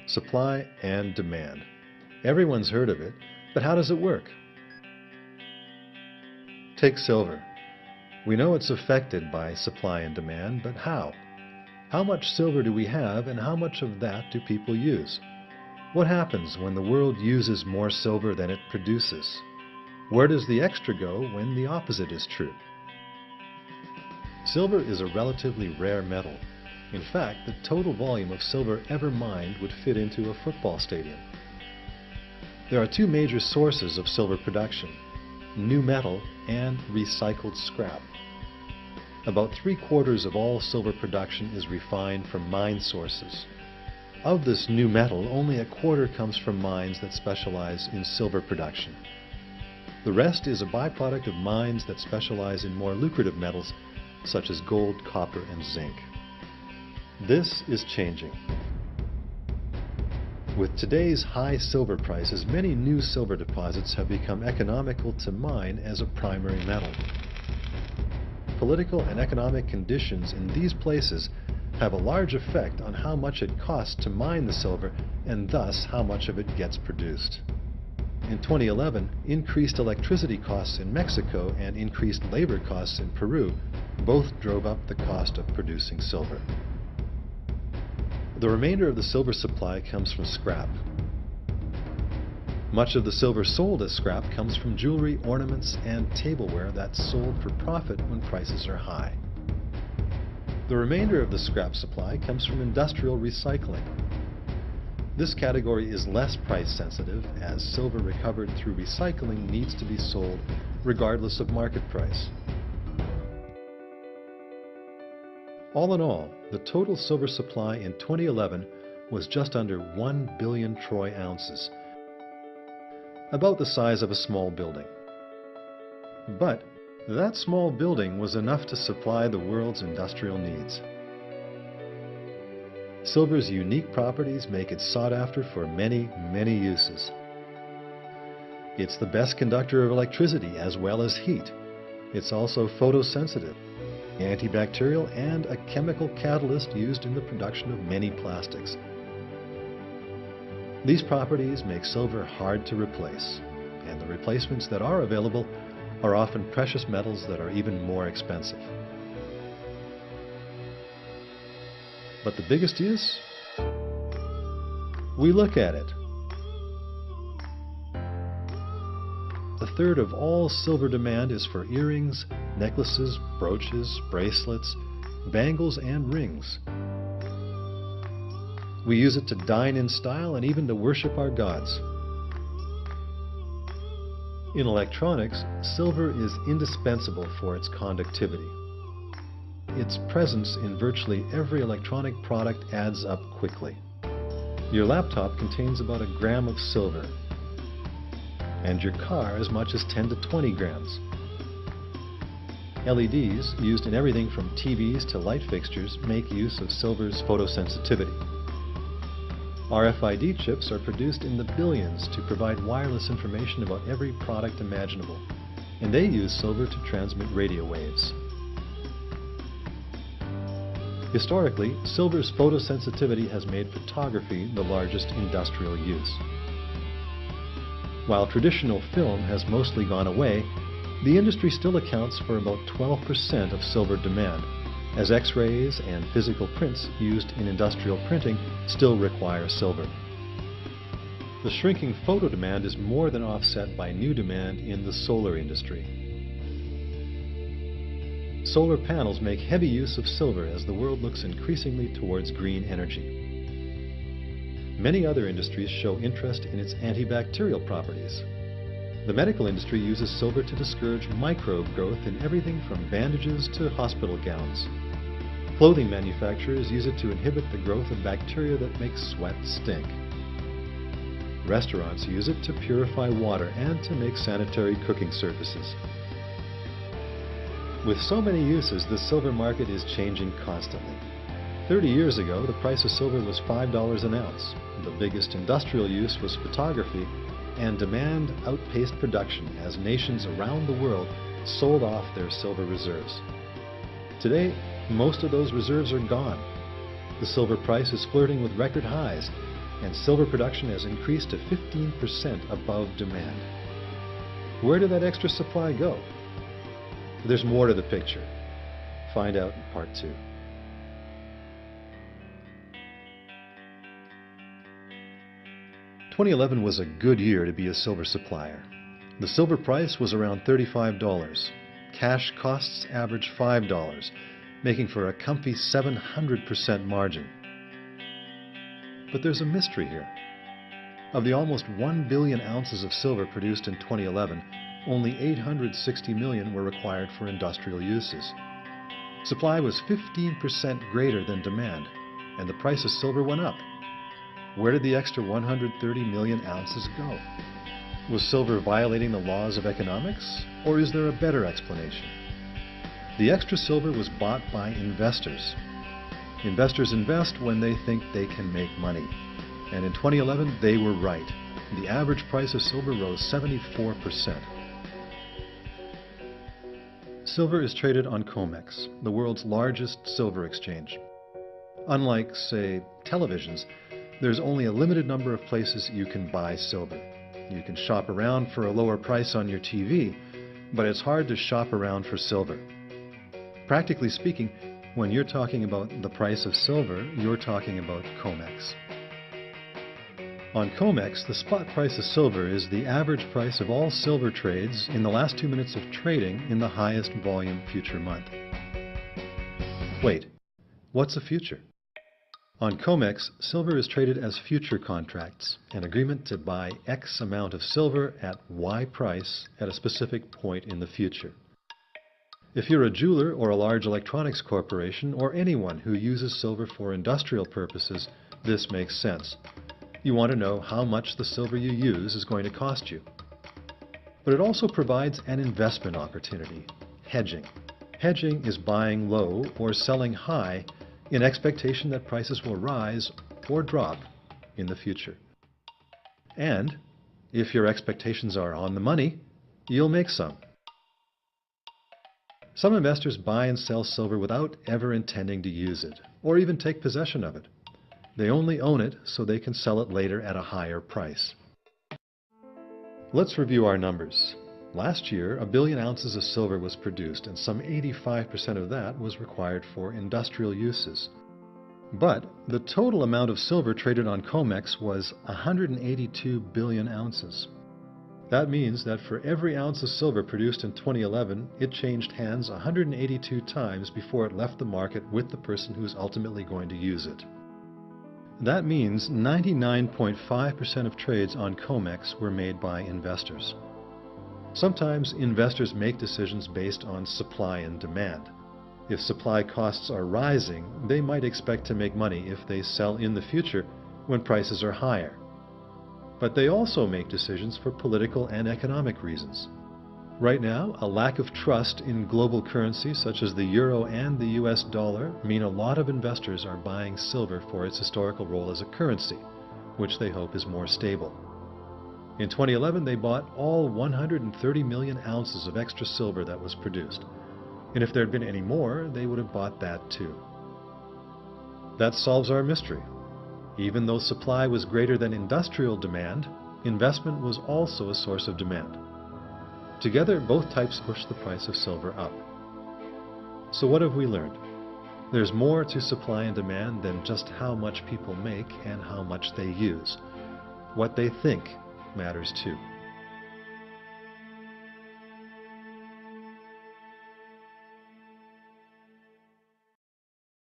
Supply and demand. Everyone's heard of it, but how does it work? Take silver. We know it's affected by supply and demand, but how? How much silver do we have, and how much of that do people use? What happens when the world uses more silver than it produces? Where does the extra go when the opposite is true? Silver is a relatively rare metal. In fact, the total volume of silver ever mined would fit into a football stadium. There are two major sources of silver production: new metal and recycled scrap. About 3/4 of all silver production is refined from mine sources. Of this new metal, only 1/4 comes from mines that specialize in silver production. The rest is a byproduct of mines that specialize in more lucrative metals such as gold, copper, and zinc. This is changing. With today's high silver prices, many new silver deposits have become economical to mine as a primary metal. Political and economic conditions in these places have a large effect on how much it costs to mine the silver and thus how much of it gets produced. In 2011, increased electricity costs in Mexico and increased labor costs in Peru both drove up the cost of producing silver. The remainder of the silver supply comes from scrap. Much of the silver sold as scrap comes from jewelry, ornaments, and tableware that's sold for profit when prices are high. The remainder of the scrap supply comes from industrial recycling. This category is less price sensitive, as silver recovered through recycling needs to be sold regardless of market price. All in all, the total silver supply in 2011 was just under 1 billion troy ounces, about the size of a small building. But that small building was enough to supply the world's industrial needs. Silver's unique properties make it sought after for many, many uses. It's the best conductor of electricity as well as heat. It's also photosensitive, antibacterial, and a chemical catalyst used in the production of many plastics. These properties make silver hard to replace, and the replacements that are available are often precious metals that are even more expensive. But the biggest use? We look at it. 1/3 of all silver demand is for earrings, necklaces, brooches, bracelets, bangles, and rings. We use it to dine in style and even to worship our gods. In electronics, silver is indispensable for its conductivity. Its presence in virtually every electronic product adds up quickly. Your laptop contains about 1 gram of silver, and your car as much as 10 to 20 grams. LEDs, used in everything from TVs to light fixtures, make use of silver's photosensitivity. RFID chips are produced in the billions to provide wireless information about every product imaginable, and they use silver to transmit radio waves. Historically, silver's photosensitivity has made photography the largest industrial use. While traditional film has mostly gone away, the industry still accounts for about 12% of silver demand, as X-rays and physical prints used in industrial printing still require silver. The shrinking photo demand is more than offset by new demand in the solar industry. Solar panels make heavy use of silver as the world looks increasingly towards green energy. Many other industries show interest in its antibacterial properties. The medical industry uses silver to discourage microbe growth in everything from bandages to hospital gowns. Clothing manufacturers use it to inhibit the growth of bacteria that make sweat stink. Restaurants use it to purify water and to make sanitary cooking surfaces. With so many uses, the silver market is changing constantly. 30 years ago, the price of silver was $5 an ounce. The biggest industrial use was photography, and demand outpaced production as nations around the world sold off their silver reserves. Today, most of those reserves are gone. The silver price is flirting with record highs, and silver production has increased to 15% above demand. Where did that extra supply go? There's more to the picture. Find out in Part 2. "2011 was a good year to be a silver supplier. The silver price was around $35. Cash costs averaged $5, making for a comfy 700% margin. But there's a mystery here. Of the almost 1 billion ounces of silver produced in 2011, only 860 million were required for industrial uses. Supply was 15% greater than demand, and the price of silver went up. Where did the extra 130 million ounces go? Was silver violating the laws of economics, or is there a better explanation? The extra silver was bought by investors. Investors invest when they think they can make money. And in 2011, they were right. The average price of silver rose 74%. Silver is traded on COMEX, the world's largest silver exchange. Unlike, say, televisions, there's only a limited number of places you can buy silver. You can shop around for a lower price on your TV, but it's hard to shop around for silver. Practically speaking, when you're talking about the price of silver, you're talking about COMEX. On COMEX, the spot price of silver is the average price of all silver trades in the last 2 minutes of trading in the highest volume future month. Wait, what's a future? On COMEX, silver is traded as future contracts, an agreement to buy X amount of silver at Y price at a specific point in the future. If you're a jeweler or a large electronics corporation or anyone who uses silver for industrial purposes, this makes sense. You want to know how much the silver you use is going to cost you. But it also provides an investment opportunity, hedging. Hedging is buying low or selling high in expectation that prices will rise or drop in the future. And if your expectations are on the money, you'll make some. Some investors buy and sell silver without ever intending to use it, or even take possession of it. They only own it so they can sell it later at a higher price. Let's review our numbers. Last year, 1 billion ounces of silver was produced, and some 85% of that was required for industrial uses. But the total amount of silver traded on COMEX was 182 billion ounces. That means that for every ounce of silver produced in 2011, it changed hands 182 times before it left the market with the person who's ultimately going to use it. That means 99.5% of trades on COMEX were made by investors. Sometimes investors make decisions based on supply and demand. If supply costs are rising, they might expect to make money if they sell in the future when prices are higher. But they also make decisions for political and economic reasons. Right now, a lack of trust in global currencies such as the euro and the US dollar mean a lot of investors are buying silver for its historical role as a currency, which they hope is more stable. In 2011, they bought all 130 million ounces of extra silver that was produced. And if there had been any more, they would have bought that too. That solves our mystery. Even though supply was greater than industrial demand, investment was also a source of demand. Together, both types push the price of silver up. So what have we learned? There's more to supply and demand than just how much people make and how much they use. What they think matters too.